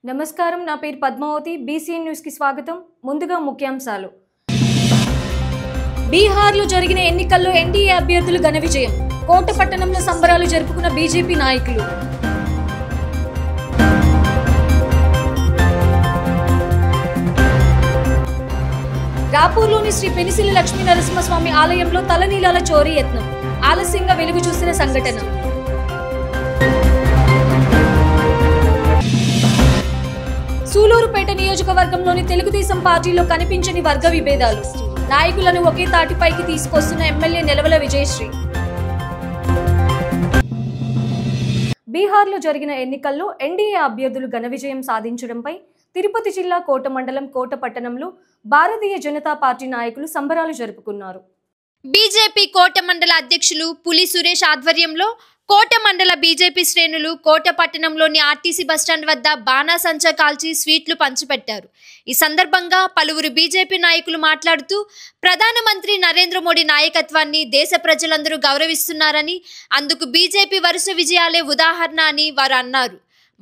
నమస్కారం, నా పేరు పద్మావతి. బీసీఎన్ న్యూస్ కి స్వాగతం. ముందుగా ముఖ్యాంశాలు. బీహార్లో జరిగిన ఎన్నికల్లో ఎన్డీఏ అభ్యర్థులు ఘన విజయం. కోట పట్టణంలో సంబరాలు జరుపుకున్న బీజేపీ నాయకులు. రాపూర్లోని శ్రీ పెనిసిలి లక్ష్మీ నరసింహస్వామి ఆలయంలో తలనీలాల చోరీ యత్నం ఆలస్యంగా వెలుగు చూసిన సంఘటన. సూలూరుపేట నియోజకవర్గంలోని తెలుగుదేశం పార్టీలో కనిపించని వర్గ విభేదాలు. నాయకులను ఒకే తాటిపైకి తీసుకొస్తున్న ఎమ్మెల్యే నెలవల విజయశ్రీ. బీహార్లో జరిగిన ఎన్నికల్లో ఎన్డీఏ అభ్యర్థులు ఘన విజయం సాధించడంపై తిరుపతి జిల్లా కోట మండలం కోట పట్టణంలో భారతీయ జనతా పార్టీ నాయకులు సంబరాలు జరుపుకున్నారు. బీజేపీ కోట మండల అధ్యక్షులు పులి సురేష్ ఆధ్వర్యంలో కోట మండల బీజేపీ శ్రేణులు కోట పట్టణంలోని ఆర్టీసీ బస్టాండ్ వద్ద బాణాసంచా కాల్చి స్వీట్లు పంచిపెట్టారు. ఈ సందర్భంగా పలువురు బీజేపీ నాయకులు మాట్లాడుతూ ప్రధానమంత్రి నరేంద్ర మోడీ నాయకత్వాన్ని దేశ ప్రజలందరూ గౌరవిస్తున్నారని, అందుకు బీజేపీ వరుస విజయాలే ఉదాహరణ అని వారు అన్నారు.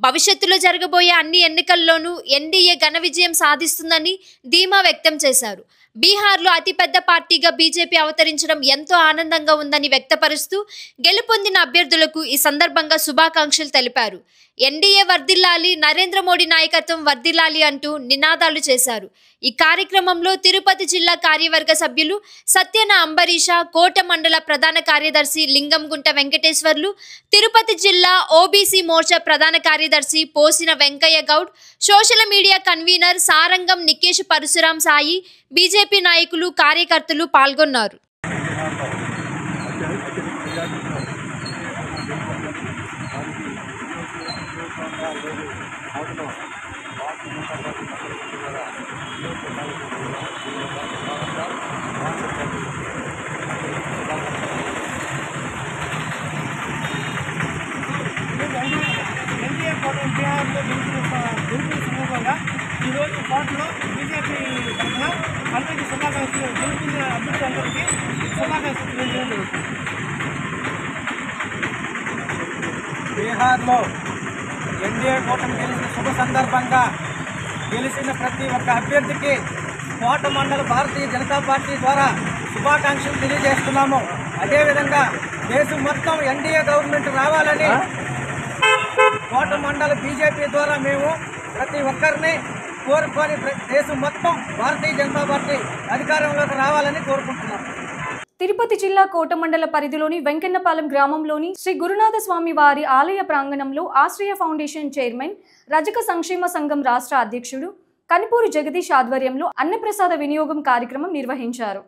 భవిష్యత్తులో జరగబోయే అన్ని ఎన్నికల్లోనూ ఎన్డీఏ ఘన విజయం సాధిస్తుందని ధీమా వ్యక్తం చేశారు. బీహార్లో అతిపెద్ద పార్టీగా బీజేపీ అవతరించడం ఎంతో ఆనందంగా ఉందని వ్యక్తపరుస్తూ గెలుపొందిన అభ్యర్థులకు ఈ సందర్భంగా శుభాకాంక్షలు తెలిపారు. ఎన్డీఏ వర్ధిల్లాలి, నరేంద్ర మోడీ నాయకత్వం వర్ధిల్లాలి అంటూ నినాదాలు చేశారు. ఈ కార్యక్రమంలో తిరుపతి జిల్లా కార్యవర్గ సభ్యులు సత్యన అంబరీష, కోట మండల ప్రధాన కార్యదర్శి లింగంగుంట వెంకటేశ్వర్లు, తిరుపతి జిల్లా ఓబీసీ మోర్చా ప్రధాన కార్యదర్శి Posina Venkaiah Goud, social media convener Sarangam Nikesh Parashuram Sai, BJP నాయకులు, కార్యకర్తలు పాల్గొన్నారు. ఈరోజు కోటలో బీజేపీ తరఫున అందరికీ శుభాకాంక్షలు, గెలుపొందిన అభ్యర్థులందరికీ శుభాకాంక్షలు తెలియజేయడం జరుగుతుంది. బీహార్లో ఎన్డీఏ కూటమి గెలిచిన శుభ సందర్భంగా గెలిచిన ప్రతి ఒక్క అభ్యర్థికి కోట మండల భారతీయ జనతా పార్టీ ద్వారా శుభాకాంక్షలు తెలియజేస్తున్నాము. అదేవిధంగా దేశం మొత్తం ఎన్డీఏ గవర్నమెంట్ రావాలని కోట మండల బీజేపీ ద్వారా మేము ప్రతి ఒక్కరిని కోరుకొని దేశం మొత్తం భారతీయ జనతా పార్టీ అధికారంలోకి రావాలని కోరుకుంటున్నాం. తిరుపతి జిల్లా కోట మండల పరిధిలోని వెంకన్నపాలెం గ్రామంలోని శ్రీ గురునాథ స్వామి వారి ఆలయ ప్రాంగణంలో ఆశ్రయ ఫౌండేషన్ చైర్మన్, రజక సంక్షేమ సంఘం రాష్ట్ర అధ్యక్షుడు కనిపూరు జగదీష్ ఆధ్వర్యంలో అన్నప్రసాద వినియోగం కార్యక్రమం నిర్వహించారు.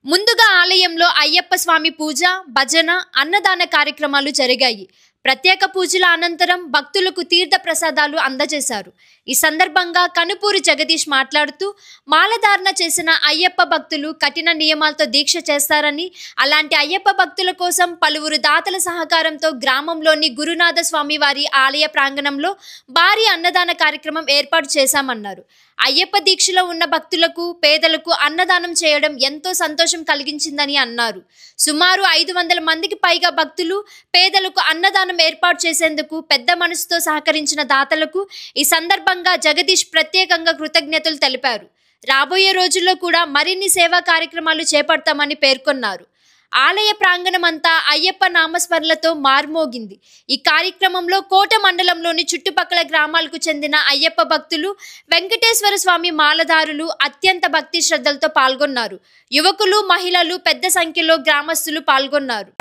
ముందుగా ఆలయంలో అయ్యప్ప స్వామి పూజ, భజన, అన్నదాన కార్యక్రమాలు జరిగాయి. ప్రత్యేక పూజల అనంతరం భక్తులకు తీర్థ ప్రసాదాలు అందజేశారు. ఈ సందర్భంగా కనుపూరి జగదీష్ మాట్లాడుతూ మాలధారణ చేసిన అయ్యప్ప భక్తులు కఠిన నియమాలతో దీక్ష చేస్తారని, అలాంటి అయ్యప్ప భక్తుల కోసం పలువురు దాతల సహకారంతో గ్రామంలోని గురునాథ స్వామి వారి ఆలయ ప్రాంగణంలో భారీ అన్నదాన కార్యక్రమం ఏర్పాటు చేశామన్నారు. అయ్యప్ప దీక్షలో ఉన్న భక్తులకు, పేదలకు అన్నదానం చేయడం ఎంతో సంతోషం కలిగించిందని అన్నారు. సుమారు 500 మందికి పైగా భక్తులు, పేదలకు అన్నదానం ఏర్పాటు చేసేందుకు పెద్ద మనసుతో సహకరించిన దాతలకు ఈ సందర్భంగా జగదీష్ ప్రత్యేకంగా కృతజ్ఞతలు తెలిపారు. రాబోయే రోజుల్లో కూడా మరిన్ని సేవా కార్యక్రమాలు చేపడతామని పేర్కొన్నారు. ఆలయ ప్రాంగణమంతా అయ్యప్ప నామస్మరణలతో మార్మోగింది. ఈ కార్యక్రమంలో కోట మండలంలోని చుట్టుపక్కల గ్రామాలకు చెందిన అయ్యప్ప భక్తులు, వెంకటేశ్వర స్వామి మాలధారులు అత్యంత భక్తి శ్రద్ధలతో పాల్గొన్నారు. యువకులు, మహిళలు పెద్ద సంఖ్యలో గ్రామస్తులు పాల్గొన్నారు.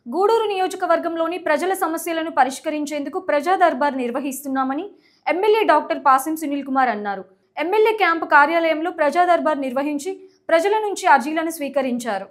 గూడూరు నియోజకవర్గంలోని ప్రజల సమస్యలను పరిష్కరించేందుకు ప్రజా దర్బార్ నిర్వహిస్తున్నామని ఎమ్మెల్యే డాక్టర్ పాసిం సునీల్ కుమార్ అన్నారు. ఎమ్మెల్యే క్యాంపు కార్యాలయంలో ప్రజా దర్బార్ నిర్వహించి ప్రజల నుంచి అర్జీలను స్వీకరించారు.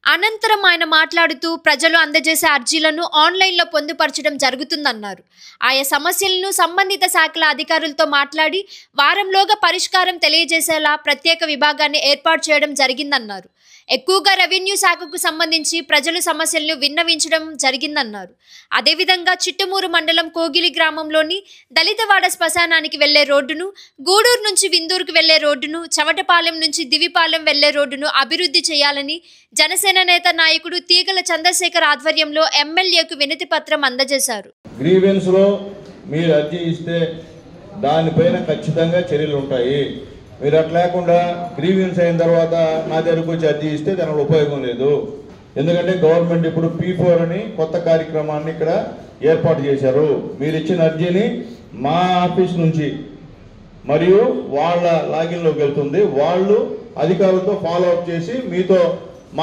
అనంతరం ఆయన మాట్లాడుతూ ప్రజలు అందజేసే అర్జీలను ఆన్లైన్లో పొందుపరచడం జరుగుతుందన్నారు. ఆయా సమస్యలను సంబంధిత శాఖల అధికారులతో మాట్లాడి వారంలోగా పరిష్కారం తెలియజేసేలా ప్రత్యేక విభాగాన్ని ఏర్పాటు చేయడం జరిగిందన్నారు. ఎక్కువగా రెవెన్యూ శాఖకు సంబంధించి ప్రజలు సమస్యలను విన్నవించడం జరిగిందన్నారు. అదేవిధంగా చిట్టమూరు మండలం కోగిలి గ్రామంలోని దళితవాడ శ్మశానానికి వెళ్లే రోడ్డును, గూడూరు నుంచి విందూరుకు వెళ్లే రోడ్డును, చవటపాలెం నుంచి దివిపాలెం వెళ్లే రోడ్డును అభివృద్ధి చేయాలని జనసేన నేత నాయకుడు తీగల చంద్రశేఖర్ ఆధ్వర్యంలో ఎమ్మెల్యేకు వినతి పత్రం అందజేశారు. గ్రీవెన్స్ లో మీరు అర్జీ ఇస్తే దానిపైన ఖచ్చితంగా చర్యలు ఉంటాయి. మీరు అట్లా లేకుండా గ్రీవెన్స్ అయిన తర్వాత నా దగ్గరకు వచ్చి అర్జీ ఇస్తే దానివల్ల ఉపయోగం లేదు. ఎందుకంటే గవర్నమెంట్ ఇప్పుడు P4 అని కొత్త కార్యక్రమాన్ని ఇక్కడ ఏర్పాటు చేశారు. మీరు ఇచ్చిన అర్జీని మా ఆఫీస్ నుంచి మరియు వాళ్ళ లాగిన్లోకి వెళ్తుంది. వాళ్ళు అధికారులతో ఫాలో అప్ చేసి మీతో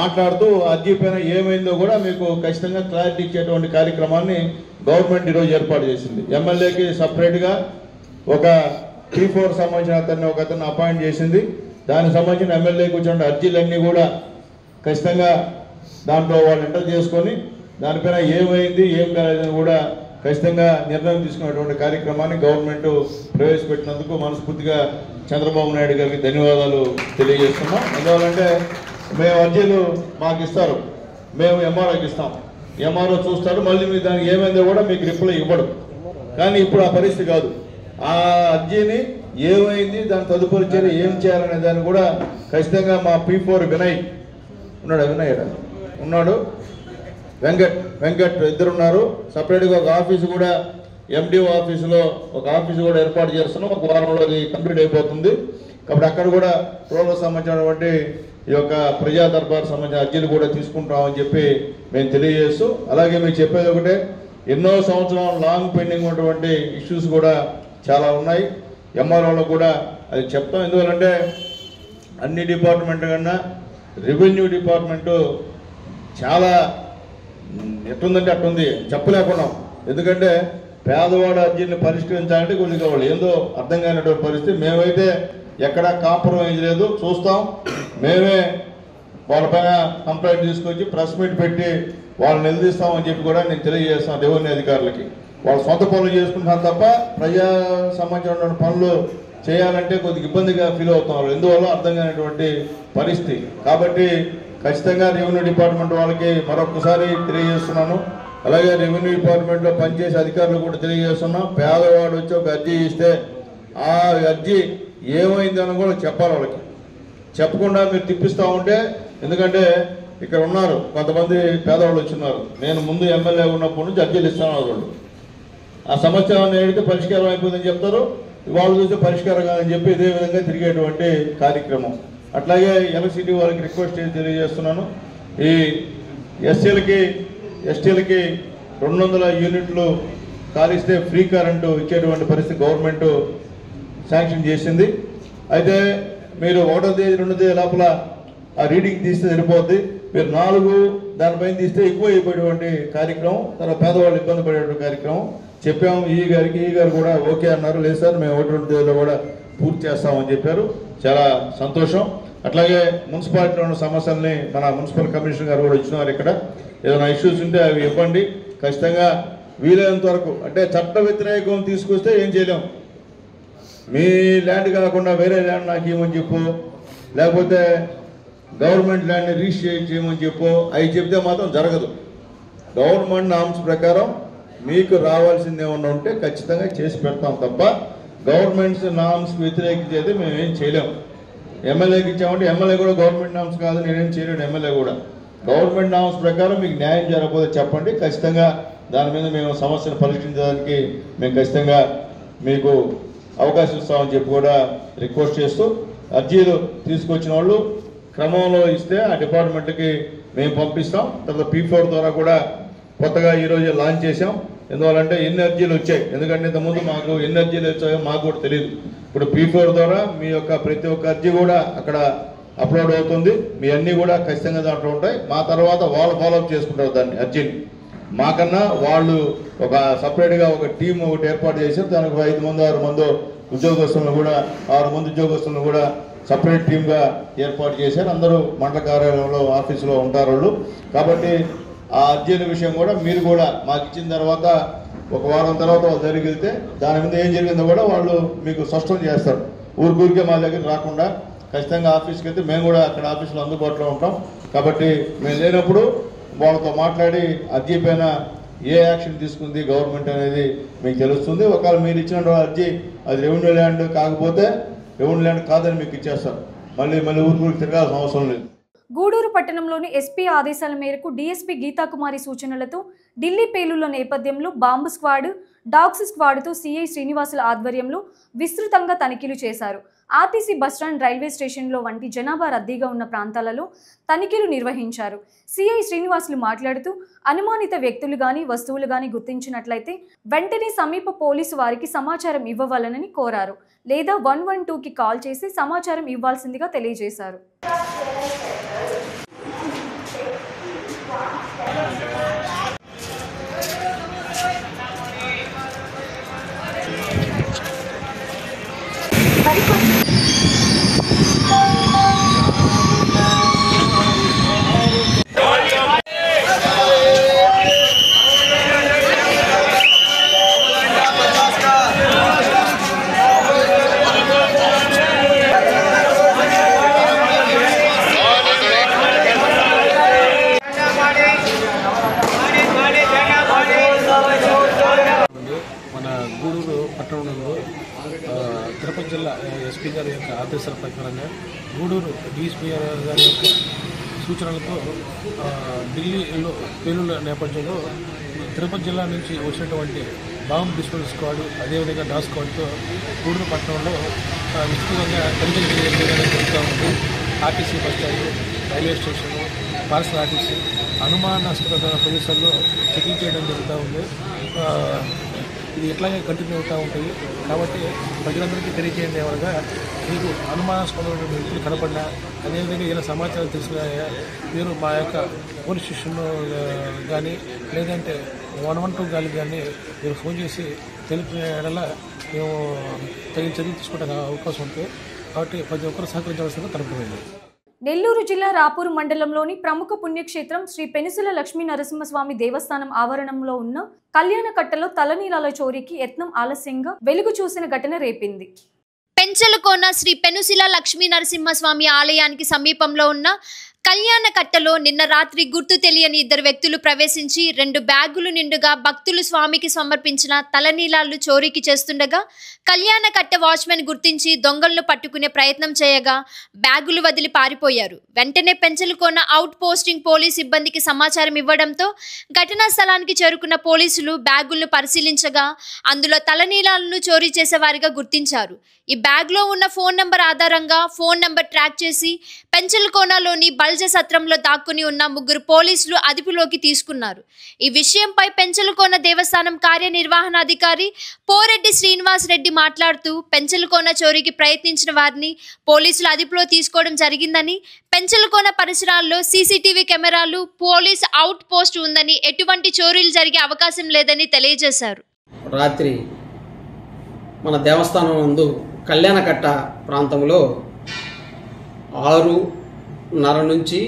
మాట్లాడుతూ అర్జీ పైన ఏమైందో కూడా మీకు ఖచ్చితంగా క్లారిటీ ఇచ్చేటువంటి కార్యక్రమాన్ని గవర్నమెంట్ ఈరోజు ఏర్పాటు చేసింది. ఎమ్మెల్యేకి సపరేట్గా ఒక P4 సంబంధించిన అతన్ని అపాయింట్ చేసింది. దానికి సంబంధించిన ఎమ్మెల్యేకి వచ్చిన అర్జీలన్నీ కూడా ఖచ్చితంగా దాంట్లో వాళ్ళు ఎంటర్ చేసుకొని దానిపైన ఏమైంది ఏం కాలేదని కూడా ఖచ్చితంగా నిర్ణయం తీసుకునేటువంటి కార్యక్రమాన్ని గవర్నమెంట్ ప్రవేశపెట్టినందుకు మనస్ఫూర్తిగా చంద్రబాబు నాయుడు గారికి ధన్యవాదాలు తెలియజేస్తున్నాం. ఎందువల్లంటే మేము అర్జీలు మాకు ఇస్తారు, మేము ఎంఆర్ఓకి ఇస్తాం, ఎంఆర్ఓ చూస్తాడు, మళ్ళీ మీరు దానికి ఏమైందో కూడా మీకు రిప్లై ఇవ్వడు. కానీ ఇప్పుడు ఆ పరిస్థితి కాదు. ఆ అర్జీని ఏమైంది, దాని తదుపరి చర్య ఏం చేయాలనే దాన్ని కూడా ఖచ్చితంగా మా P4 వినయ్ ఉన్నాడు, వెంకట్ ఇద్దరున్నారు. సపరేట్గా ఒక ఆఫీసు కూడా MDO ఆఫీసులో ఒక ఆఫీసు కూడా ఏర్పాటు చేస్తున్నాం. ఒక వారంలో అది కంప్లీట్ అయిపోతుంది. కాబట్టి అక్కడ కూడా ప్రోలకు సంబంధించినటువంటి ఈ యొక్క ప్రజా దర్బార్ సంబంధించిన అర్జీలు కూడా తీసుకుంటామని చెప్పి మేము తెలియజేస్తూ, అలాగే మీకు చెప్పేది ఒకటే, ఎన్నో సంవత్సరాలు లాంగ్ పెండింగ్ ఉన్నటువంటి ఇష్యూస్ కూడా చాలా ఉన్నాయి. ఎంఆర్ఓలో కూడా అది చెప్తాం. ఎందువల్లంటే అన్ని డిపార్ట్మెంట్ కన్నా రెవెన్యూ డిపార్ట్మెంటు చాలా ఎట్టుందంటే అట్టుంది చెప్పలేకున్నాం. ఎందుకంటే పేదవాడ అర్జీని పరిష్కరించాలంటే కొద్దిగా వాళ్ళు ఏందో అర్థం కానిటువంటి పరిస్థితి. మేమైతే ఎక్కడా కాంప్రమైజ్ లేదు, చూస్తాం. మేమే వాళ్ళపైన కంప్లైంట్ తీసుకొచ్చి ప్రెస్ మీట్ పెట్టి వాళ్ళని నిలదీస్తామని చెప్పి కూడా నేను తెలియజేస్తాను రెవెన్యూ అధికారులకి. వాళ్ళు సొంత పనులు చేసుకుంటున్నారు తప్ప ప్రజా సంబంధించిన పనులు చేయాలంటే కొద్దిగా ఇబ్బందిగా ఫీల్ అవుతున్నారు. ఎందువల్ల అర్థం కానిటువంటి పరిస్థితి. కాబట్టి ఖచ్చితంగా రెవెన్యూ డిపార్ట్మెంట్ వాళ్ళకి మరొకసారి తెలియజేస్తున్నాను, అలాగే రెవెన్యూ డిపార్ట్మెంట్లో పనిచేసే అధికారులు కూడా తెలియజేస్తున్నాం. పేదవాడు వచ్చి ఒక అర్జీ ఇస్తే ఆ అర్జీ ఏమైందని కూడా చెప్పాలి. వాళ్ళకి చెప్పకుండా మీరు తిప్పిస్తూ ఉంటే, ఎందుకంటే ఇక్కడ ఉన్నారు కొంతమంది పేదవాళ్ళు వచ్చిన్నారు, నేను ముందు ఎమ్మెల్యే ఉన్నప్పటి నుంచి అర్జీలు ఇస్తాను వాళ్ళు, ఆ సమస్య ఏదైతే పరిష్కారం అయిపోయిందని చెప్తారు, వాళ్ళు చూస్తే పరిష్కారం కాదని చెప్పి ఇదే విధంగా తిరిగేటువంటి కార్యక్రమం. అట్లాగే ఎలక్ట్రిసిటీ వాళ్ళకి రిక్వెస్ట్ చేసి తెలియజేస్తున్నాను, ఈ ఎస్సీలకి ఎస్టీలకి 200 యూనిట్లు కాలిస్తే ఫ్రీ కరెంటు ఇచ్చేటువంటి పరిస్థితి గవర్నమెంట్ శాంక్షన్ చేసింది. అయితే మీరు 1వ తేదీ 2వ తేదీ లోపల ఆ రీడింగ్ తీస్తే సరిపోద్ది. మీరు 4 దానిపైన తీస్తే ఎక్కువ అయిపోయేటువంటి కార్యక్రమం, తర్వాత పేదవాళ్ళు ఇబ్బంది పడేటువంటి కార్యక్రమం చెప్పాము. ఈ గారు కూడా ఓకే అన్నారు. లేదు సార్ మేము 1వ 2వ తేదీలో కూడా పూర్తి చేస్తామని చెప్పారు. చాలా సంతోషం. అట్లాగే మున్సిపాలిటీలో ఉన్న సమస్యల్ని మన మున్సిపల్ కమిషనర్ గారు కూడా ఇచ్చినారు. ఇక్కడ ఏదైనా ఇష్యూస్ ఉంటే అవి ఇవ్వండి. ఖచ్చితంగా వీలైనంత వరకు, అంటే చట్ట వ్యతిరేకం తీసుకొస్తే ఏం చేయలేము. మీ ల్యాండ్ కాకుండా వేరే ల్యాండ్ నాకు ఇవ్వమని చెప్పు, లేకపోతే గవర్నమెంట్ ల్యాండ్ని రిజిస్టర్ చేయమని చెప్పు, అవి చెప్తే మాత్రం జరగదు. గవర్నమెంట్ నామ్స్ ప్రకారం మీకు రావాల్సింది ఏమన్నా ఉంటే ఖచ్చితంగా చేసి పెడతాం తప్ప గవర్నమెంట్స్ నామ్స్కి వ్యతిరేకించి అయితే మేము ఏం చేయలేము. ఎమ్మెల్యేకి ఇచ్చామంటే ఎమ్మెల్యే కూడా గవర్నమెంట్ నామ్స్ కాదు, నేనేం చేయలేడు. ఎమ్మెల్యే కూడా గవర్నమెంట్ నామ్స్ ప్రకారం మీకు న్యాయం జరగకపోతే చెప్పండి, ఖచ్చితంగా దాని మీద మేము సమస్యను పరిష్కరించడానికి మేము ఖచ్చితంగా మీకు అవకాశం ఇస్తామని చెప్పి కూడా రిక్వెస్ట్ చేస్తూ, అర్జీలు తీసుకొచ్చిన వాళ్ళు క్రమంలో ఇస్తే ఆ డిపార్ట్మెంట్కి మేము పంపిస్తాం. తర్వాత P4 ద్వారా కూడా కొత్తగా ఈరోజు లాంచ్ చేసాం. ఎందువల్లంటే ఎన్ని అర్జీలు వచ్చాయి, ఎందుకంటే ఇంతకుముందు మాకు ఎన్ని అర్జీలు వచ్చాయో మాకు కూడా తెలియదు. ఇప్పుడు P4 ద్వారా మీ యొక్క ప్రతి ఒక్క అర్జీ కూడా అక్కడ అప్లోడ్ అవుతుంది. మీ అన్నీ కూడా ఖచ్చితంగా దాంట్లో ఉంటాయి. మా తర్వాత వాళ్ళు ఫాలోఅప్ చేసుకుంటారు దాన్ని, అర్జీని. మాకన్నా వాళ్ళు ఒక సపరేట్గా ఒక టీం ఒకటి ఏర్పాటు చేశారు. దానికి 5 మంది 6 మంది ఉద్యోగస్తులను కూడా 6 మంది ఉద్యోగస్తులను కూడా సపరేట్ టీమ్గా ఏర్పాటు చేశారు. అందరూ మండల కార్యాలయంలో ఆఫీసులో ఉంటారు వాళ్ళు. కాబట్టి ఆ అర్జీల విషయం కూడా మీరు కూడా మాకు ఇచ్చిన తర్వాత ఒక వారం తర్వాత వాళ్ళు జరిగితే దాని మీద ఏం జరిగిందో కూడా వాళ్ళు మీకు స్పష్టం చేస్తారు. ఊరికే మా దగ్గర రాకుండా ఖచ్చితంగా ఆఫీస్కి అయితే మేము కూడా అక్కడ ఆఫీసులో అందుబాటులో ఉంటాం. కాబట్టి మేము లేనప్పుడు వాళ్ళతో మాట్లాడి అర్జీ పైన ఏ యాక్షన్ తీసుకుంది గవర్నమెంట్ అనేది మీకు తెలుస్తుంది. ఒకవేళ మీరు ఇచ్చిన అర్జీ అది రెవెన్యూ ల్యాండ్ కాకపోతే రెవెన్యూ ల్యాండ్ కాదని మీకు ఇచ్చేస్తారు. మళ్ళీ ఊరికి తిరగాల్సిన అవసరం లేదు. గూడూరు పట్టణంలోని ఎస్పీ ఆదేశాల మేరకు డీఎస్పీ గీతాకుమారి సూచనలతో ఢిల్లీ పేలుళ్ల నేపథ్యంలో బాంబు స్క్వాడ్, డాగ్స్ స్క్వాడ్తో సిఐ శ్రీనివాసుల ఆధ్వర్యంలో విస్తృతంగా తనిఖీలు చేశారు. ఆర్టీసీ బస్టాండ్, రైల్వే స్టేషన్లో వంటి జనాభా రద్దీగా ఉన్న ప్రాంతాలలో తనిఖీలు నిర్వహించారు. సిఐ శ్రీనివాసులు మాట్లాడుతూ అనుమానిత వ్యక్తులు గాని వస్తువులు గాని గుర్తించినట్లయితే వెంటనే సమీప పోలీసు వారికి సమాచారం ఇవ్వవాలని కోరారు. లేదా 112కి కాల్ చేసి సమాచారం ఇవ్వాల్సిందిగా తెలియజేశారు. తిరుపతి జిల్లా ఎస్పీ గారి యొక్క ఆదేశాల ప్రకారంగా గూడూరు డిఎస్పీ గారి యొక్క సూచనలతో ఢిల్లీలో పేలుళ్ల నేపథ్యంలో తిరుపతి జిల్లా నుంచి వచ్చినటువంటి బాంబ్ డిస్పోజల్ స్క్వాడ్, అదేవిధంగా డాగ్ స్క్వాడ్తో గూడూరు పట్టణంలో విస్తృతంగా తనిఖీలు జరుగుతూ ఉంది. RTC bus stand, railway station, parcel office, అనుమానాస్పద ప్రదేశాల్లో చెకింగ్ చేయడం జరుగుతూ ఉంది. ఇది ఇట్లాగే కంటిన్యూ అవుతూ ఉంటాయి. కాబట్టి ప్రజలందరికీ తెలియజేయండి, ఎవరుగా మీకు అనుమానాస్పదమైన వ్యక్తులు కనపడినా, అదేవిధంగా ఏదైనా సమాచారం తెలుసుకున్నా మీరు మా యొక్క పోలీస్ స్టేషన్లో కానీ లేదంటే 112 కానీ మీరు ఫోన్ చేసి తెలిపిన మేము తగిన చర్యలు తీసుకోవడానికి అవకాశం ఉంటుంది. కాబట్టి ప్రతి ఒక్కరు సహకరించవలసిందిగా తెలుపుతుంది. నెల్లూరు జిల్లా రాపూరు మండలంలోని ప్రముఖ పుణ్యక్షేత్రం శ్రీ పెనుసుల లక్ష్మీ నరసింహస్వామి దేవస్థానం ఆవరణంలో ఉన్న కళ్యాణకట్టలో తలనీలాల చోరీకి యత్నం ఆలస్యంగా వెలుగు చూసిన ఘటన రేపింది. పెంచలకోన శ్రీ పెనుసిల లక్ష్మీ నరసింహస్వామి ఆలయానికి సమీపంలో ఉన్న కళ్యాణకట్టలో నిన్న రాత్రి గుర్తు తెలియని ఇద్దరు వ్యక్తులు ప్రవేశించి 2 బ్యాగులు నిండుగా భక్తులు స్వామికి సమర్పించిన తలనీలాలు చోరీకి చేస్తుండగా కళ్యాణకట్ట వాచ్మెన్ గుర్తించి దొంగలను పట్టుకునే ప్రయత్నం చేయగా బ్యాగులు వదిలి పారిపోయారు. వెంటనే పెంచలకోన అవుట్ పోస్టింగ్ పోలీస్ సిబ్బందికి సమాచారం ఇవ్వడంతో ఘటనా స్థలానికి చేరుకున్న పోలీసులు బ్యాగులను పరిశీలించగా అందులో తలనీలాలను చోరీ చేసేవారిగా గుర్తించారు. ఈ బ్యాగ్లో ఉన్న ఫోన్ నంబర్ ఆధారంగా ఫోన్ నంబర్ ట్రాక్ చేసి పెంచలకోనలోని బల్జ సత్రంలో దాక్కుని ఉన్న 3 పోలీసులు అదుపులోకి తీసుకున్నారు. ఈ విషయంపై పెంచలకోన దేవస్థానం కార్యనిర్వహణాధికారి పోరెడ్డి శ్రీనివాస్ రెడ్డి మాట్లాడుతూ పెంచలకోన చోరీకి ప్రయత్నించిన వారిని పోలీసులు అదుపులో తీసుకోవడం జరిగిందని, పెంచలకోన పరిసరాల్లో సీసీటీవీ కెమెరాలు, పోలీస్ అవుట్ పోస్ట్ ఉందని, ఎటువంటి చోరీలు జరిగే అవకాశం లేదని తెలియజేశారు. రాత్రి మన దేవస్థానం నందు కళ్యాణకట్ట ప్రాంతంలో 6:30 నుంచి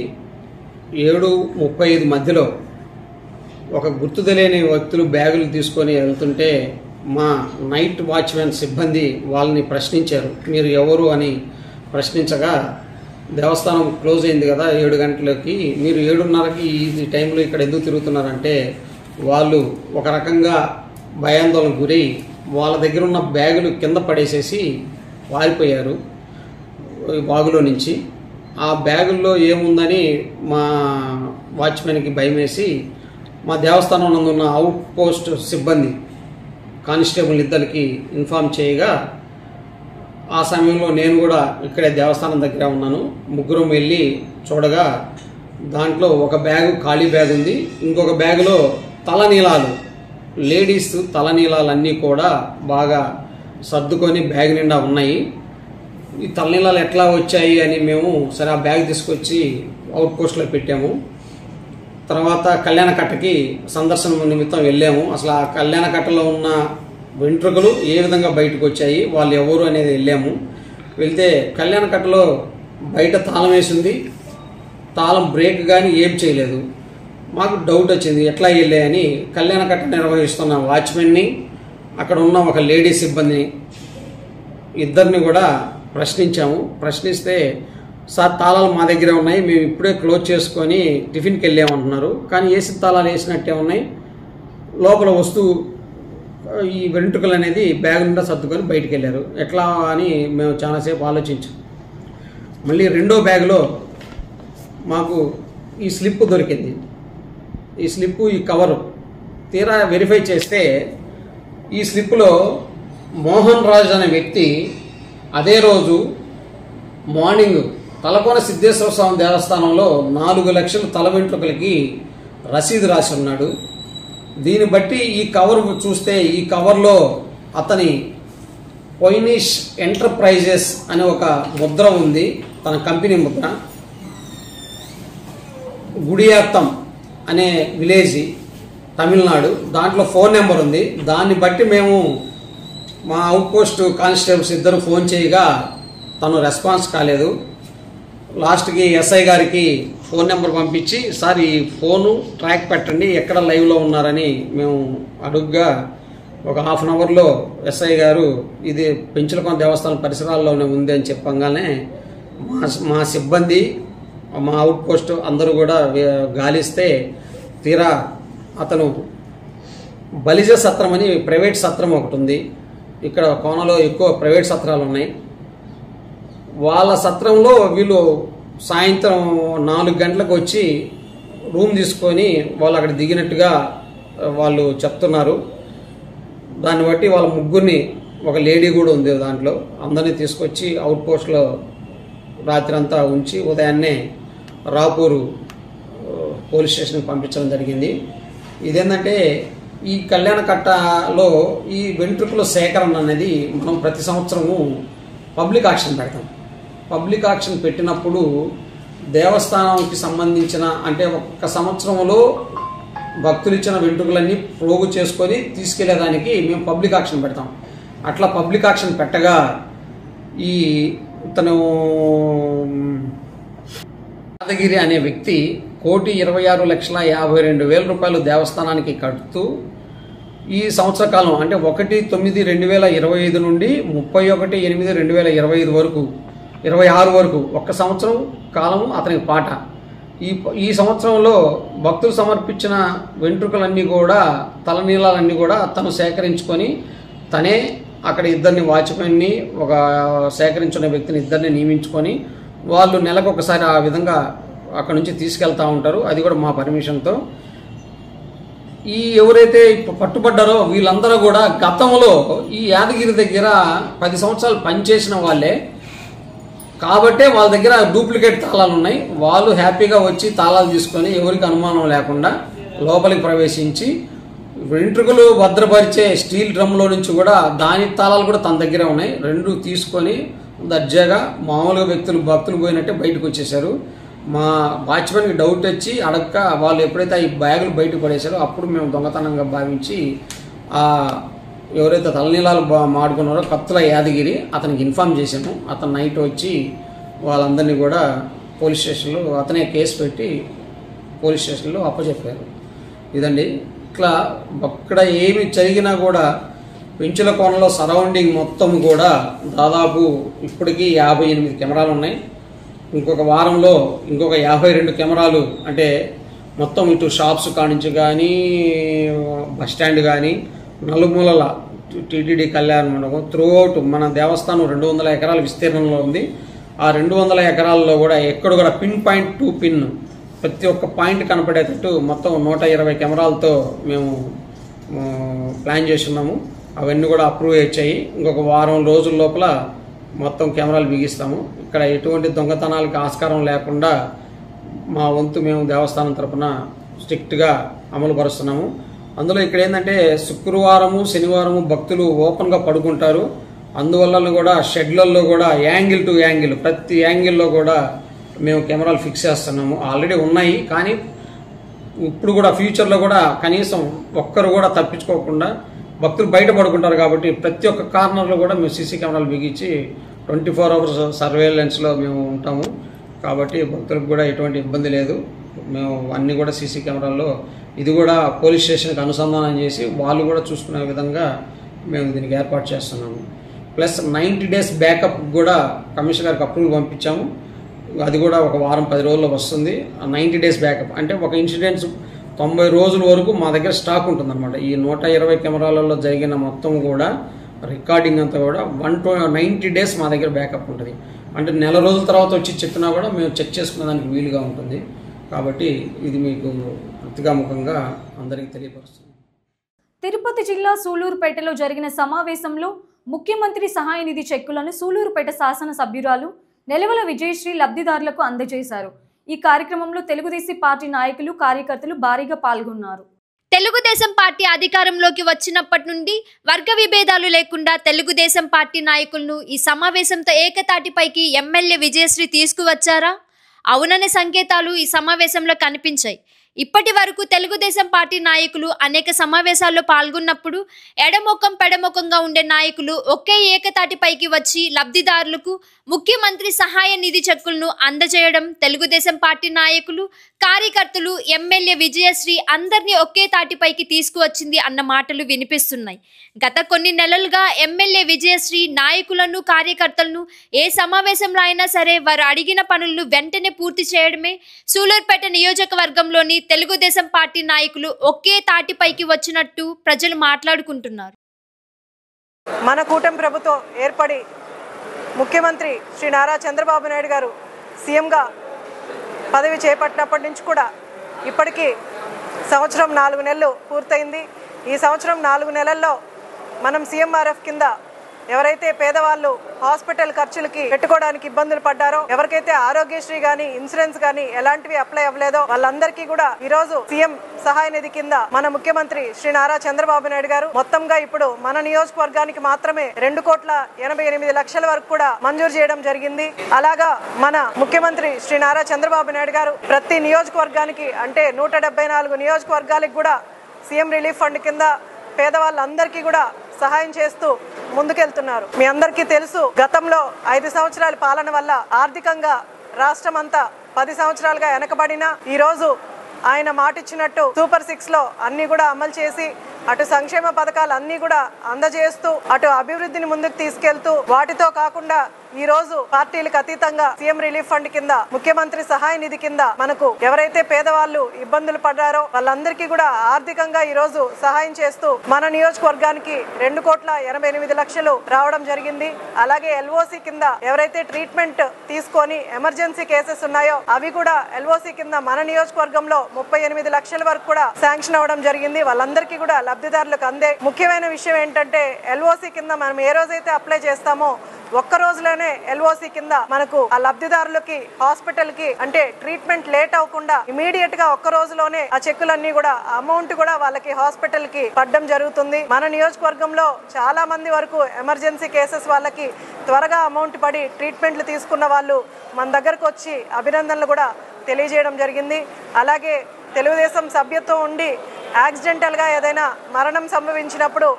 7:35 మధ్యలో ఒక గుర్తు తెలియని వ్యక్తులు బ్యాగులు తీసుకొని వెళ్తుంటే మా నైట్ వాచ్మెన్ సిబ్బంది వాళ్ళని ప్రశ్నించారు. మీరు ఎవరు అని ప్రశ్నించగా దేవస్థానం క్లోజ్ అయింది కదా 7 గంటలకి, మీరు 7:30కి ఈ టైంలో ఇక్కడ ఎందుకు తిరుగుతున్నారంటే వాళ్ళు ఒక రకంగా భయాందోళనకు గురై వాళ్ళ దగ్గర ఉన్న బ్యాగులు కింద పడేసేసి పారిపోయారు బాగులో నుంచి. ఆ బ్యాగుల్లో ఏముందని మా వాచ్మెన్కి భయమేసి మా దేవస్థానం నందున్న అవుట్ పోస్ట్ సిబ్బంది కానిస్టేబుల్ ఇద్దరికి ఇన్ఫామ్ చేయగా ఆ సమయంలో నేను కూడా ఇక్కడే దేవస్థానం దగ్గర ఉన్నాను. 3 వెళ్ళి చూడగా దాంట్లో ఒక బ్యాగు ఖాళీ బ్యాగ్ ఉంది, ఇంకొక బ్యాగులో తలనీలాలు, లేడీస్ తలనీలాలన్నీ కూడా బాగా సర్దుకొని బ్యాగ్ నిండా ఉన్నాయి. ఈ తలనీలాలు ఎట్లా వచ్చాయి అని మేము సరే ఆ బ్యాగ్ తీసుకొచ్చి అవుట్ పోస్ట్లో పెట్టాము. తర్వాత కళ్యాణకట్టకి సందర్శన నిమిత్తం వెళ్ళాము. అసలు ఆ కళ్యాణకట్టలో ఉన్న వెంట్రుకలు ఏ విధంగా బయటకు వచ్చాయి, వాళ్ళు ఎవరు అనేది వెళ్ళాము. వెళ్తే కళ్యాణకట్టలో బయట తాళం వేసింది, తాళం బ్రేక్ కానీ ఏం చేయలేదు. మాకు డౌట్ వచ్చింది ఎట్లా వెళ్ళాయని కళ్యాణకట్ట నిర్వహిస్తున్న వాచ్మెన్ని, అక్కడ ఉన్న ఒక లేడీ సిబ్బందిని ఇద్దరిని కూడా ప్రశ్నించాము. ప్రశ్నిస్తే సార్ తాళాలు మా దగ్గర ఉన్నాయి, మేము ఇప్పుడే క్లోజ్ చేసుకొని టిఫిన్కి వెళ్ళామంటున్నారు, కానీ ఏసీ తాళాలు వేసినట్టే ఉన్నాయి, లోపల వస్తువు ఈ వెంట్రుకలు అనేది బ్యాగ్ నిండా సర్దుకొని బయటికి వెళ్ళారు. ఎట్లా అని మేము చాలాసేపు ఆలోచించాం. మళ్ళీ 2వ బ్యాగులో మాకు ఈ స్లిప్ దొరికింది. ఈ స్లిప్పు, ఈ కవరు తీరా వెరిఫై చేస్తే ఈ స్లిప్లో మోహన్ రాజ్ అనే వ్యక్తి అదే రోజు మార్నింగ్ తలకోన సిద్ధేశ్వర స్వామి దేవస్థానంలో 4 లక్షల తల వెంట్రుకలకి రసీదు రాసి ఉన్నాడు. దీన్ని బట్టి ఈ కవర్ చూస్తే ఈ కవర్లో అతని పొయినిష్ ఎంటర్ప్రైజెస్ అనే ఒక ముద్ర ఉంది, తన కంపెనీ ముద్ర. గుడియాత్తం అనే విలేజ్ తమిళనాడు, దాంట్లో ఫోన్ నెంబర్ ఉంది. దాన్ని బట్టి మేము మా అవుట్ పోస్ట్ కానిస్టేబుల్స్ ఇద్దరు ఫోన్ చేయగా తను రెస్పాన్స్ కాలేదు. లాస్ట్కి ఎస్ఐ గారికి ఫోన్ నెంబర్ పంపించి సార్ ఈ ఫోను ట్రాక్ పెట్టండి ఎక్కడ లైవ్లో ఉన్నారని మేము అడుగ్గా ఒక హాఫ్ అన్ అవర్లో ఎస్ఐ గారు ఇది పెంచలకోన దేవస్థానం పరిసరాల్లోనే ఉంది అని చెప్పగానే మా సిబ్బంది మా అవుట్ పోస్ట్ అందరూ కూడా గాలిస్తే తీరా అతను బలిజ సత్రం అని ప్రైవేట్ సత్రం ఒకటి ఉంది, ఇక్కడ కోనలో ఎక్కువ ప్రైవేట్ సత్రాలు ఉన్నాయి. వాళ్ళ సత్రంలో వీళ్ళు సాయంత్రం 4 గంటలకు వచ్చి రూమ్ తీసుకొని వాళ్ళు అక్కడ దిగినట్టుగా వాళ్ళు చెప్తున్నారు. దాన్ని బట్టి వాళ్ళ ముగ్గురిని, ఒక లేడీ కూడా ఉంది దాంట్లో, అందరినీ తీసుకొచ్చి అవుట్ పోస్ట్లో రాత్రి అంతా ఉంచి ఉదయాన్నే రాపూరు పోలీస్ స్టేషన్కి పంపించడం జరిగింది. ఇదేంటంటే ఈ కళ్యాణకట్టలో ఈ వెంట్రుకల సేకరణ అనేది మనం ప్రతి సంవత్సరము పబ్లిక్ ఆక్షన్ పెడతాం. పబ్లిక్ ఆక్షన్ పెట్టినప్పుడు దేవస్థానానికి సంబంధించిన అంటే ఒక సంవత్సరంలో భక్తులు ఇచ్చిన వెంట్రుకలన్నీ ప్రోగు చేసుకొని తీసుకెళ్లేదానికి మేము పబ్లిక్ ఆక్షన్ పెడతాం. అట్లా పబ్లిక్ ఆక్షన్ పెట్టగా ఈ తను యాదగిరి అనే వ్యక్తి 1,26,52,000 రూపాయలు దేవస్థానానికి కడుతూ ఈ సంవత్సర కాలం అంటే 1/9/2025 నుండి 31/8/2025 వరకు 26 వరకు ఒక్క సంవత్సరం కాలం అతనికి పాట ఈ సంవత్సరంలో భక్తులు సమర్పించిన వెంట్రుకలన్నీ కూడా, తలనీలాలన్నీ కూడా తను సేకరించుకొని తనే అక్కడ ఇద్దరిని వాచ్మెన్ని, ఒక సేకరించిన వ్యక్తిని ఇద్దరిని నియమించుకొని వాళ్ళు నెలకు ఒకసారి ఆ విధంగా అక్కడ నుంచి తీసుకెళ్తూ ఉంటారు. అది కూడా మా పర్మిషన్తో. ఈ ఎవరైతే పట్టుబడ్డారో వీళ్ళందరూ కూడా గతంలో ఈ యాదగిరి దగ్గర 10 సంవత్సరాలు పనిచేసిన వాళ్ళే కాబట్టే వాళ్ళ దగ్గర డూప్లికేట్ తాళాలు ఉన్నాయి. వాళ్ళు హ్యాపీగా వచ్చి తాళాలు తీసుకొని ఎవరికి అనుమానం లేకుండా లోపలికి ప్రవేశించి వెంట్రుకలు భద్రపరిచే స్టీల్ డ్రమ్లో నుంచి కూడా దాని తాళాలు కూడా తన దగ్గరే ఉన్నాయి. 2 తీసుకొని దర్జాగా మామూలుగా భక్తులు పోయినట్టే బయటకు వచ్చేసారు. మా వాచ్మెన్కి డౌట్ వచ్చి అడగక వాళ్ళు ఎప్పుడైతే ఈ బ్యాగులు బయటకు పడేశారో అప్పుడు మేము దొంగతనంగా భావించి ఎవరైతే తలనీలాలు మాడుకున్నారో కత్తుల యాదగిరి అతనికి ఇన్ఫామ్ చేశాము. అతను నైట్ వచ్చి వాళ్ళందరినీ కూడా పోలీస్ స్టేషన్లో అతనే కేసు పెట్టి పోలీస్ స్టేషన్లో అప్పచెప్పారు. ఇదండి. ఇట్లా అక్కడ ఏమి జరిగినా కూడా పెంచుల కోనలో సరౌండింగ్ మొత్తం కూడా దాదాపు ఇప్పటికీ 58 కెమెరాలు ఉన్నాయి. ఇంకొక వారంలో ఇంకొక 52 కెమెరాలు, అంటే మొత్తం ఇటు షాప్స్ కానించి కానీ బస్టాండ్ కానీ నలుమూలల టీటీడీ కళ్యాణ మండపం త్రూఅవుట్ మన దేవస్థానం 200 ఎకరాల విస్తీర్ణంలో ఉంది. ఆ 200 ఎకరాల్లో కూడా ఎక్కడ కూడా పిన్ పాయింట్ టు పిన్ ప్రతి ఒక్క పాయింట్ కనపడేటట్టు మొత్తం 120 కెమెరాలతో మేము ప్లాన్ చేస్తున్నాము. అవన్నీ కూడా అప్రూవ్ అయ్యాయి. ఇంకొక వారం రోజుల లోపల మొత్తం కెమెరాలు బిగిస్తాము. ఇక్కడ ఎటువంటి దొంగతనాలకు ఆస్కారం లేకుండా మా వంతు మేము దేవస్థానం తరఫున స్ట్రిక్ట్గా అమలు పరుస్తున్నాము. అందులో ఇక్కడ ఏంటంటే శుక్రవారము శనివారము భక్తులు ఓపెన్గా పడుకుంటారు. అందువల్ల కూడా షెడ్లలో కూడా యాంగిల్ టు యాంగిల్ ప్రతి యాంగిల్లో కూడా మేము కెమెరాలు ఫిక్స్ చేస్తున్నాము. ఆల్రెడీ ఉన్నాయి, కానీ ఇప్పుడు కూడా ఫ్యూచర్లో కూడా కనీసం ఒక్కరు కూడా తప్పించుకోకుండా భక్తులు బయట పడుకుంటారు కాబట్టి ప్రతి ఒక్క కార్నర్లో కూడా మేము సీసీ కెమెరాలు బిగించి 24 అవర్స్ సర్వేలెన్స్లో మేము ఉంటాము. కాబట్టి భక్తులకు కూడా ఎటువంటి ఇబ్బంది లేదు. మేము అన్నీ కూడా సీసీ కెమెరాల్లో ఇది కూడా పోలీస్ స్టేషన్కి అనుసంధానం చేసి వాళ్ళు కూడా చూసుకునే విధంగా మేము దీనికి ఏర్పాటు చేస్తున్నాము. ప్లస్ 90 days బ్యాకప్ కూడా కమిషనర్ గారికి అప్రూవల్ పంపించాము. అది కూడా ఒక వారం 10 రోజుల్లో వస్తుంది. 90 days బ్యాకప్ అంటే ఒక ఇన్సిడెంట్స్ 90 రోజుల వరకు మా దగ్గర స్టాక్ ఉంటుందన్నమాట. ఈ 120 కెమెరాలలో జరిగిన మొత్తం కూడా రికార్డింగ్ అంతా కూడా 190 days మా దగ్గర బ్యాకప్ ఉంటుంది. అంటే నెల రోజుల తర్వాత వచ్చి చెప్పినా కూడా మేము చెక్ చేసుకునే దానికి వీలుగా ఉంటుంది. కాబట్టి ఇది మీకు ప్రతిగాముఖంగా అందరికీ తెలియపరుస్తుంది. తిరుపతి జిల్లా సూలూరుపేటలో జరిగిన సమావేశంలో ముఖ్యమంత్రి సహాయ నిధి చెక్కులను సూలూరుపేట శాసన సభ్యురాలు నెలవల విజయశ్రీ లబ్ధిదారులకు అందజేశారు. ఈ కార్యక్రమంలో తెలుగుదేశం పార్టీ నాయకులు కార్యకర్తలు భారీగా పాల్గొన్నారు. తెలుగుదేశం పార్టీ అధికారంలోకి వచ్చినప్పటి నుండి వర్గ విభేదాలు లేకుండా తెలుగుదేశం పార్టీ నాయకులను ఈ సమావేశంతో ఏకతాటిపైకి ఎమ్మెల్యే విజయశ్రీ తీసుకువచ్చారా? అవుననే సంకేతాలు ఈ సమావేశంలో కనిపించాయి. ఇప్పటి వరకు తెలుగుదేశం పార్టీ నాయకులు అనేక సమావేశాల్లో పాల్గొన్నప్పుడు ఎడముఖం పెడముఖంగా ఉండే నాయకులు ఒకే ఏకతాటిపైకి వచ్చి లబ్ధిదారులకు ముఖ్యమంత్రి సహాయ నిధి చెక్కులను అందజేయడం తెలుగుదేశం పార్టీ నాయకులు కార్యకర్తలు ఎమ్మెల్యే విజయశ్రీ అందరినీ ఒకే తాటిపైకి తీసుకువచ్చింది అన్న మాటలు వినిపిస్తున్నాయి. గత కొన్ని నెలలుగా ఎమ్మెల్యే విజయశ్రీ నాయకులను కార్యకర్తలను ఏ సమావేశంలో అయినా సరే వారు అడిగిన పనులను వెంటనే పూర్తి చేయడమే సూలూరుపేట నియోజకవర్గంలోని తెలుగుదేశం పార్టీ నాయకులు ఒకే తాటిపైకి వచ్చినట్టు ప్రజలు మాట్లాడుకుంటున్నారు. మన కూటమి ప్రభుత్వం ఏర్పడి ముఖ్యమంత్రి శ్రీ నారా చంద్రబాబు నాయుడు గారు సీఎంగా పదవి చేపట్టినప్పటి నుంచి కూడా ఇప్పటికీ సంవత్సరం 4 నెలలు పూర్తయింది. ఈ సంవత్సరం 4 నెలల్లో మనం సీఎంఆర్ఎఫ్ కింద ఎవరైతే పేదవాళ్ళు హాస్పిటల్ ఖర్చులకి పెట్టుకోవడానికి ఇబ్బందులు పడ్డారో, ఎవరికైతే ఆరోగ్యశ్రీ గానీ ఇన్సూరెన్స్ గానీ ఎలాంటివి అప్లై అవ్వలేదో వాళ్ళందరికీ కూడా ఈ రోజు సీఎం సహాయ నిధి కింద మన ముఖ్యమంత్రి శ్రీ నారా చంద్రబాబు నాయుడు గారు మొత్తంగా ఇప్పుడు మన నియోజకవర్గానికి మాత్రమే 2,88,00,000 వరకు కూడా మంజూరు చేయడం జరిగింది. అలాగా మన ముఖ్యమంత్రి శ్రీ నారా చంద్రబాబు నాయుడు గారు ప్రతి నియోజకవర్గానికి అంటే 174 నియోజకవర్గాలకు కూడా సీఎం రిలీఫ్ ఫండ్ కింద పేదవాళ్ళందరికీ కూడా సహాయం చేస్తూ ముందుకెళ్తున్నారు. మీ అందరికీ తెలుసు, గతంలో 5 సంవత్సరాల పాలన వల్ల ఆర్థికంగా రాష్ట్రం అంతా 10 సంవత్సరాలుగా వెనకబడినా ఈ రోజు ఆయన మాటిచ్చినట్టు సూపర్ 6 లో అన్ని కూడా అమలు చేసి అటు సంక్షేమ పథకాలు అన్ని కూడా అందజేస్తూ అటు అభివృద్ధిని ముందుకు తీసుకెళ్తూ వాటితో కాకుండా ఈ రోజు పార్టీలకు అతీతంగా సీఎం రిలీఫ్ ఫండ్ కింద, ముఖ్యమంత్రి సహాయ నిధి కింద మనకు ఎవరైతే పేదవాళ్ళు ఇబ్బందులు పడ్డారో వాళ్ళందరికీ కూడా ఆర్థికంగా ఈ రోజు సహాయం చేస్తూ మన నియోజకవర్గానికి 2,88,00,000 రావడం జరిగింది. అలాగే ఎల్ఓసి కింద ఎవరైతే ట్రీట్మెంట్ తీసుకొని ఎమర్జెన్సీ కేసెస్ ఉన్నాయో అవి కూడా ఎల్ఓసి కింద మన నియోజకవర్గంలో 38 లక్షల వరకు కూడా శాంక్షన్ అవ్వడం జరిగింది. వాళ్ళందరికీ కూడా లబ్ధిదారులకు అందే. ముఖ్యమైన విషయం ఏంటంటే ఎల్ఓసి కింద మనం ఏ రోజైతే అప్లై చేస్తామో ఒక్క రోజులోనే ఎల్ఓసి కింద మనకు ఆ లబ్ధిదారులకి హాస్పిటల్ కి అంటే ట్రీట్మెంట్ లేట్ అవ్వకుండా ఇమీడియట్ గా ఒక్క రోజులోనే ఆ చెక్కులన్నీ కూడా అమౌంట్ కూడా వాళ్ళకి హాస్పిటల్ కి పడడం జరుగుతుంది. మన నియోజకవర్గంలో చాలా మంది వరకు ఎమర్జెన్సీ కేసెస్ వాళ్ళకి త్వరగా అమౌంట్ పడి ట్రీట్మెంట్లు తీసుకున్న వాళ్ళు మన దగ్గరకు వచ్చి అభినందనలు కూడా తెలియజేయడం జరిగింది. అలాగే తెలుగుదేశం సభ్యత్వం ఉండి యాక్సిడెంటల్ గా ఏదైనా మరణం సంభవించినప్పుడు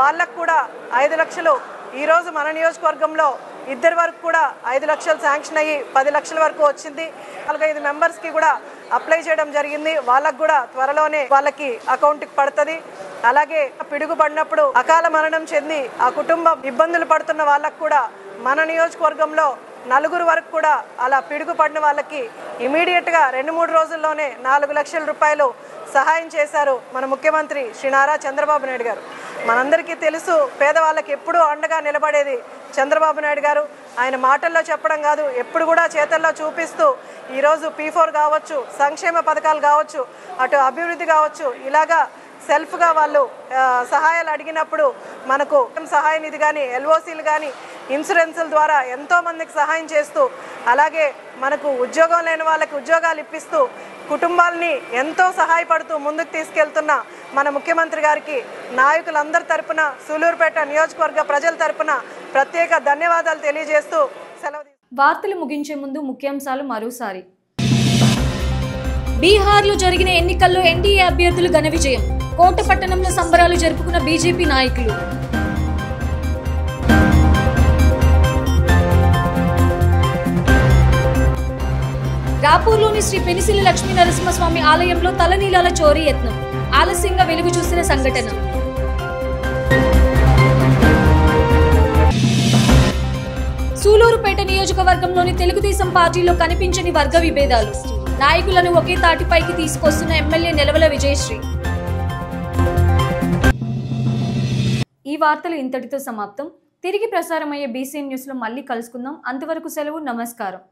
వాళ్ళకు కూడా 5 లక్షలు ఈ రోజు మన నియోజకవర్గంలో ఇద్దరి వరకు కూడా 5 లక్షలు శాంక్షన్ అయ్యి 10 లక్షల వరకు వచ్చింది. 4-5 మెంబర్స్ కి కూడా అప్లై చేయడం జరిగింది. వాళ్ళకు కూడా త్వరలోనే వాళ్ళకి అకౌంట్ కి పడుతుంది. అలాగే పిడుగు పడినప్పుడు అకాల మరణం చెంది ఆ కుటుంబం ఇబ్బందులు పడుతున్న వాళ్ళకు కూడా మన నియోజకవర్గంలో 4 వరకు కూడా అలా పిడుగు పడిన వాళ్ళకి ఇమీడియట్ గా 2-3 రోజుల్లోనే 4 లక్షల రూపాయలు సహాయం చేశారు మన ముఖ్యమంత్రి శ్రీ నారా చంద్రబాబు నాయుడు గారు. మనందరికీ తెలుసు పేదవాళ్ళకి ఎప్పుడూ అండగా నిలబడేది చంద్రబాబు నాయుడు గారు. ఆయన మాటల్లో చెప్పడం కాదు, ఎప్పుడు కూడా చేతల్లో చూపిస్తూ ఈరోజు P4 కావచ్చు, సంక్షేమ పథకాలు కావచ్చు, అటు అభివృద్ధి కావచ్చు, ఇలాగా సెల్ఫ్గా వాళ్ళు సహాయాలు అడిగినప్పుడు మనకు సహాయ నిధి కానీ ఎల్ఓసీలు కానీ ఇన్సూరెన్సుల ద్వారా ఎంతో మందికి సహాయం చేస్తూ, అలాగే మనకు ఉద్యోగం లేని వాళ్ళకి ఉద్యోగాలు ఇప్పిస్తూ కుటుంబాలని ఎంతో సహాయపడుతూ ముందుకు తీసుకెళ్తున్న మన ముఖ్యమంత్రి గారికి నాయకులందరి తరపున, సూలూరుపేట నియోజకవర్గ ప్రజల తరపున ప్రత్యేక ధన్యవాదాలు తెలియజేస్తూ సెలవు. వార్తలు ముగించే ముందు ముఖ్యాంశాలు మరోసారి. బీహార్లో జరిగిన ఎన్నికల్లో ఎన్డీఏ అభ్యర్థులు ఘన విజయం. కోట పట్టణంలో సంబరాలు జరుపుకున్న బీజేపీ నాయకులు. రాపూర్లోని శ్రీ పెనిసిలి లక్ష్మీ నరసింహస్వామి ఆలయంలో తలనీలాల చోరీ యత్నం. ఆలస్యంగా వెలుగు చూసిన సంఘటన. సూలూరుపేట నియోజకవర్గంలోని తెలుగుదేశం పార్టీలో కనిపించని వర్గ విభేదాలు. నాయకులను ఒకే తాటిపైకి తీసుకొస్తున్న ఎమ్మెల్యే నెలవల విజయశ్రీ. ఈ వార్తలు ఇంతటితో సమాప్తం. తిరిగి ప్రసారమయ్యే BCN న్యూస్ లో మళ్ళీ కలుసుకుందాం. అంతవరకు సెలవు. నమస్కారం.